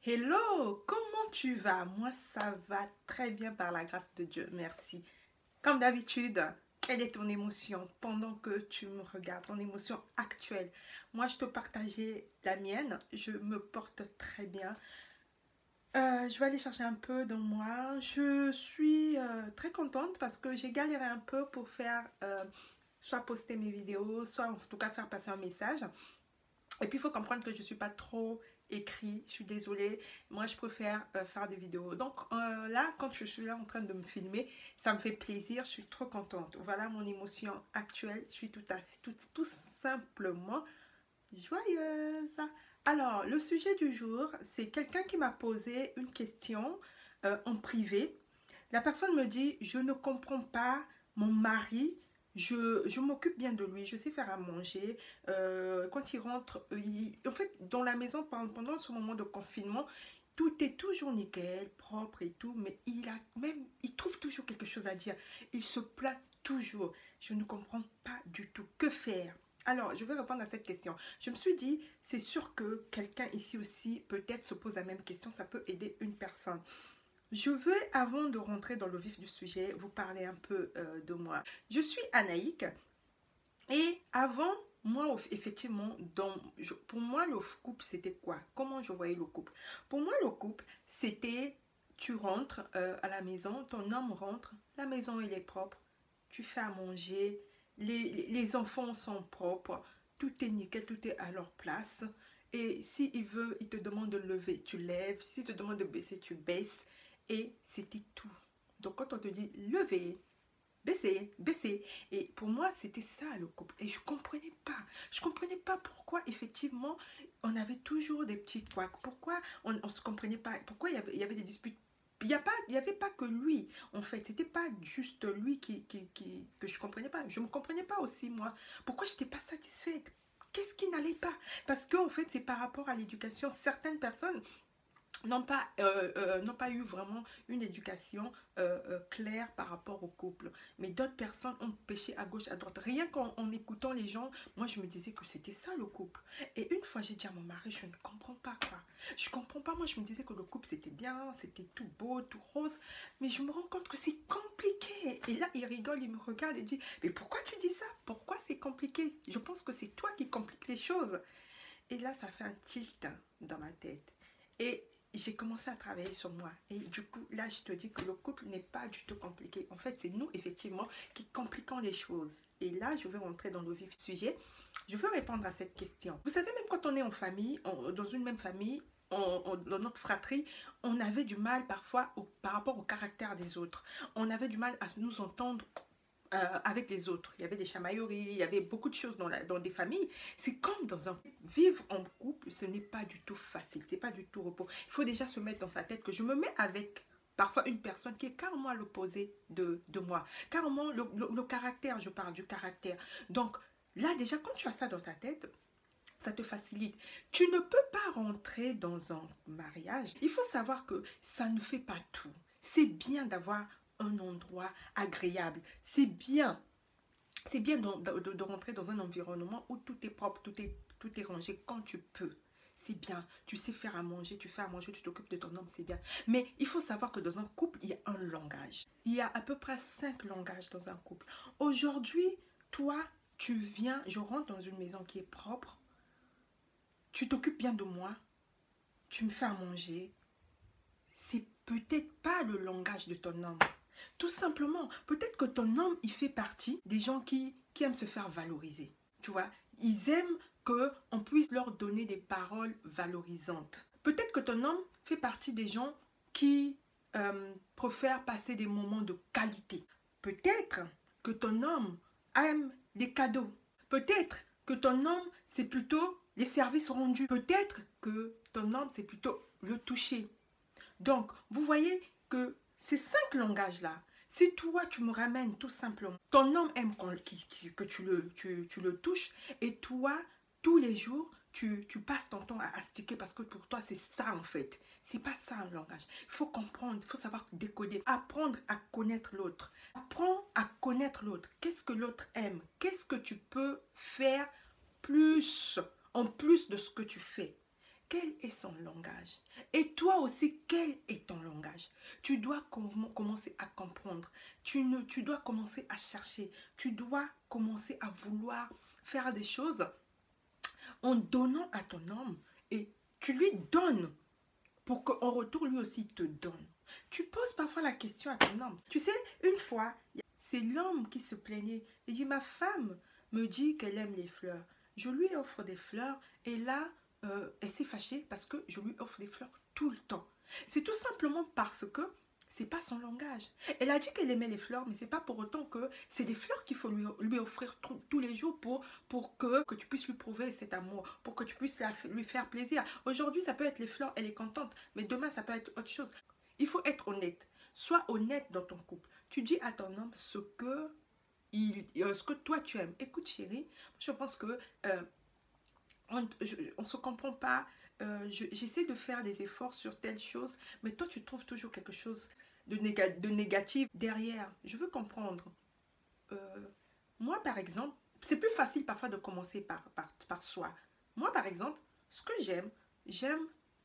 Hello, comment tu vas? Moi, ça va très bien par la grâce de Dieu, merci. Comme d'habitude, quelle est ton émotion pendant que tu me regardes, ton émotion actuelle? Moi, je te partageais la mienne, je me porte très bien. Je vais aller chercher un peu dans moi. Je suis très contente parce que j'ai galéré un peu pour faire, soit poster mes vidéos, soit en tout cas faire passer un message. Et puis, il faut comprendre que je ne suis pas trop écrit, je suis désolée. Moi, je préfère faire des vidéos. Donc là, quand je suis là en train de me filmer, ça me fait plaisir, je suis trop contente. Voilà mon émotion actuelle. Je suis tout simplement joyeuse. Alors, le sujet du jour, c'est quelqu'un qui m'a posé une question en privé. La personne me dit, je ne comprends pas mon mari, je m'occupe bien de lui, je sais faire à manger. Quand il rentre, en fait, dans la maison, pendant ce moment de confinement, tout est toujours nickel, propre et tout, mais il trouve toujours quelque chose à dire. Il se plaint toujours. Je ne comprends pas du tout. Que faire? Alors, je vais répondre à cette question. Je me suis dit, c'est sûr que quelqu'un ici aussi peut-être se pose la même question, ça peut aider une personne. Je veux, avant de rentrer dans le vif du sujet, vous parler un peu de moi. Je suis Anaïk et avant, moi, effectivement, pour moi, le couple, c'était quoi? Comment je voyais le couple? Pour moi, le couple, c'était, tu rentres à la maison, ton homme rentre, la maison, elle est propre, tu fais à manger, les enfants sont propres, tout est nickel, tout est à leur place. Et s'il veut, il te demande de lever, tu lèves. S'il te demande de baisser, tu baisses. Et c'était tout. Donc quand on te dit lever, baisser, baisser. Et pour moi, c'était ça le couple. Et je comprenais pas. Je comprenais pas pourquoi, effectivement, on avait toujours des petits couacs. Pourquoi on se comprenait pas. Pourquoi il y avait des disputes. Il y avait pas que lui, en fait. C'était pas juste lui que je comprenais pas. Je me comprenais pas aussi, moi. Pourquoi j'étais pas satisfaite? Qu'est-ce qui n'allait pas? Parce qu'en fait, c'est par rapport à l'éducation. Certaines personnes n'ont pas eu vraiment une éducation claire par rapport au couple. Mais d'autres personnes ont péché à gauche, à droite. Rien qu'en écoutant les gens, moi je me disais que c'était ça le couple. Et une fois j'ai dit à mon mari, je ne comprends pas quoi. Je comprends pas, moi je me disais que le couple c'était bien, c'était tout beau, tout rose. Mais je me rends compte que c'est compliqué. Et là il rigole, il me regarde et dit, mais pourquoi tu dis ça? Pourquoi c'est compliqué? Je pense que c'est toi qui compliques les choses. Et là, ça fait un tilt dans ma tête. Et j'ai commencé à travailler sur moi. Et du coup, là, je te dis que le couple n'est pas du tout compliqué. En fait, c'est nous, effectivement, qui compliquons les choses. Et là, je vais rentrer dans le vif du sujet. Je veux répondre à cette question. Vous savez, même quand on est en famille, dans une même famille, dans notre fratrie, on avait du mal parfois par rapport au caractère des autres. On avait du mal à nous entendre avec les autres. Il y avait des chamailleries, il y avait beaucoup de choses dans des familles. C'est comme dans un... Vivre en couple, ce n'est pas du tout facile, c'est pas du tout repos. Il faut déjà se mettre dans sa tête que je me mets avec parfois une personne qui est carrément à l'opposé de moi. Carrément, le caractère, je parle du caractère. Donc là, déjà, quand tu as ça dans ta tête, ça te facilite. Tu ne peux pas rentrer dans un mariage. Il faut savoir que ça ne fait pas tout. C'est bien d'avoir un endroit agréable. C'est bien de rentrer dans un environnement où tout est propre, tout est rangé quand tu peux. C'est bien. Tu sais faire à manger, tu fais à manger, tu t'occupes de ton homme, c'est bien. Mais il faut savoir que dans un couple, il y a un langage. Il y a à peu près 5 langages dans un couple. Aujourd'hui, toi, tu viens, je rentre dans une maison qui est propre, tu t'occupes bien de moi, tu me fais à manger. C'est peut-être pas le langage de ton homme. Tout simplement, peut-être que ton homme, il fait partie des gens qui aiment se faire valoriser. Tu vois, ils aiment qu'on puisse leur donner des paroles valorisantes. Peut-être que ton homme fait partie des gens qui préfèrent passer des moments de qualité. Peut-être que ton homme aime des cadeaux. Peut-être que ton homme, c'est plutôt les services rendus. Peut-être que ton homme, c'est plutôt le toucher. Donc, vous voyez que ces 5 langages-là, si toi, tu me ramènes tout simplement, ton homme aime que tu le touches, et toi, tous les jours, tu passes ton temps à astiquer parce que pour toi, c'est ça en fait. C'est pas ça un langage. Il faut comprendre, il faut savoir décoder, apprendre à connaître l'autre. Apprends à connaître l'autre. Qu'est-ce que l'autre aime? Qu'est-ce que tu peux faire plus, en plus de ce que tu fais? quel est son langage? Et toi aussi, quel est ton langage? Tu dois commencer à comprendre. Tu dois commencer à chercher. Tu dois commencer à vouloir faire des choses en donnant à ton homme. Et tu lui donnes pour qu'en retour, lui aussi te donne. Tu poses parfois la question à ton homme. Tu sais, une fois, c'est l'homme qui se plaignait. Il dit, ma femme me dit qu'elle aime les fleurs. Je lui offre des fleurs et là, elle s'est fâchée parce que je lui offre des fleurs tout le temps. C'est tout simplement parce que c'est pas son langage. Elle a dit qu'elle aimait les fleurs, mais c'est pas pour autant que c'est des fleurs qu'il faut lui offrir tous les jours pour que tu puisses lui prouver cet amour, pour que tu puisses lui faire plaisir. Aujourd'hui, ça peut être les fleurs, elle est contente, mais demain, ça peut être autre chose. Il faut être honnête. Sois honnête dans ton couple. Tu dis à ton homme ce que toi tu aimes. Écoute chérie, je pense que on ne se comprend pas. J'essaie de faire des efforts sur telle chose, mais toi tu trouves toujours quelque chose de négatif derrière. Je veux comprendre. Euh, Moi par exemple, c'est plus facile parfois de commencer par soi. Moi par exemple, ce que j'aime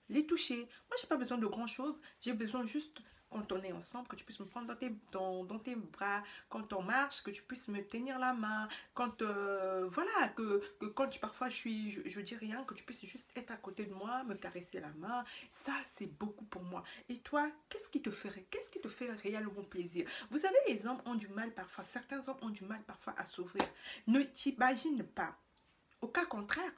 les toucher. Moi j'ai pas besoin de grand chose, j'ai besoin juste quand on est ensemble, que tu puisses me prendre dans tes bras, quand on marche, que tu puisses me tenir la main, quand voilà, que quand parfois je dis rien, que tu puisses juste être à côté de moi, me caresser la main. Ça c'est beaucoup pour moi. Et toi, qu'est-ce qui te fait réellement plaisir? Vous savez, les hommes ont du mal parfois, certains hommes ont du mal parfois à s'ouvrir. Ne t'imagine pas. Au cas contraire,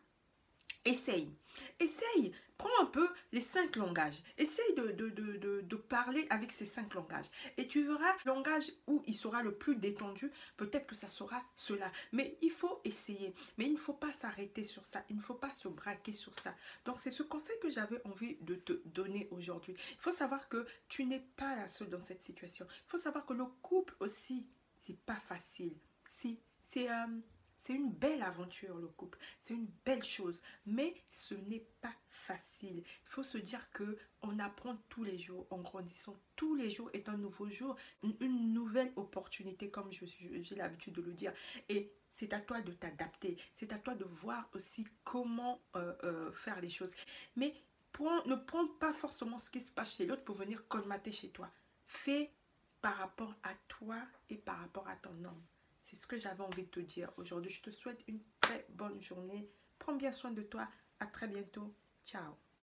essaye. Essaye. Prends un peu les 5 langages. Essaye de parler avec ces 5 langages. Et tu verras le langage où il sera le plus détendu. Peut-être que ça sera cela. Mais il faut essayer. Mais il ne faut pas s'arrêter sur ça. Il ne faut pas se braquer sur ça. Donc c'est ce conseil que j'avais envie de te donner aujourd'hui. Il faut savoir que tu n'es pas la seule dans cette situation. Il faut savoir que le couple aussi, c'est pas facile. C'est c'est une belle aventure, le couple. C'est une belle chose. Mais ce n'est pas facile. Il faut se dire que on apprend tous les jours, en grandissant. Tous les jours est un nouveau jour, une nouvelle opportunité, comme j'ai l'habitude de le dire. Et c'est à toi de t'adapter. C'est à toi de voir aussi comment faire les choses. Mais ne prends pas forcément ce qui se passe chez l'autre pour venir colmater chez toi. Fais par rapport à toi et par rapport à ton homme. C'est ce que j'avais envie de te dire aujourd'hui. Je te souhaite une très bonne journée. Prends bien soin de toi. À très bientôt. Ciao.